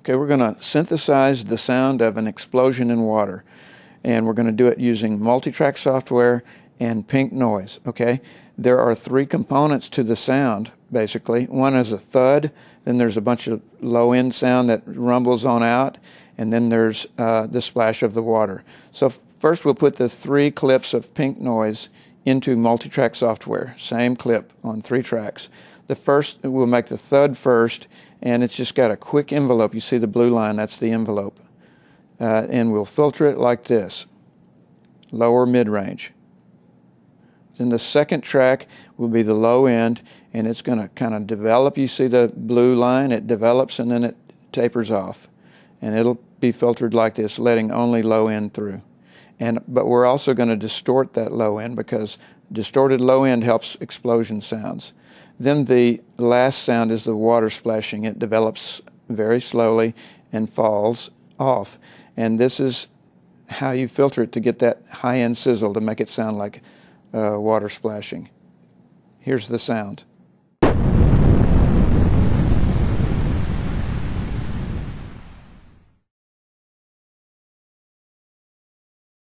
Okay, we're going to synthesize the sound of an explosion in water, and we're going to do it using multi-track software and pink noise. Okay, there are three components to the sound, basically. One is a thud, then there's a bunch of low-end sound that rumbles on out, and then there's the splash of the water. So first we'll put the 3 clips of pink noise into multi-track software, same clip on 3 tracks. The first, we'll make the thud first, and it's just got a quick envelope. You see the blue line, that's the envelope. And we'll filter it like this, lower mid-range. Then the second track will be the low end, and it's going to kind of develop. You see the blue line, it develops and then it tapers off. And it'll be filtered like this, letting only low end through. But we're also going to distort that low end, because distorted low end helps explosion sounds. Then the last sound is the water splashing. It develops very slowly and falls off. And this is how you filter it to get that high-end sizzle to make it sound like water splashing. Here's the sound.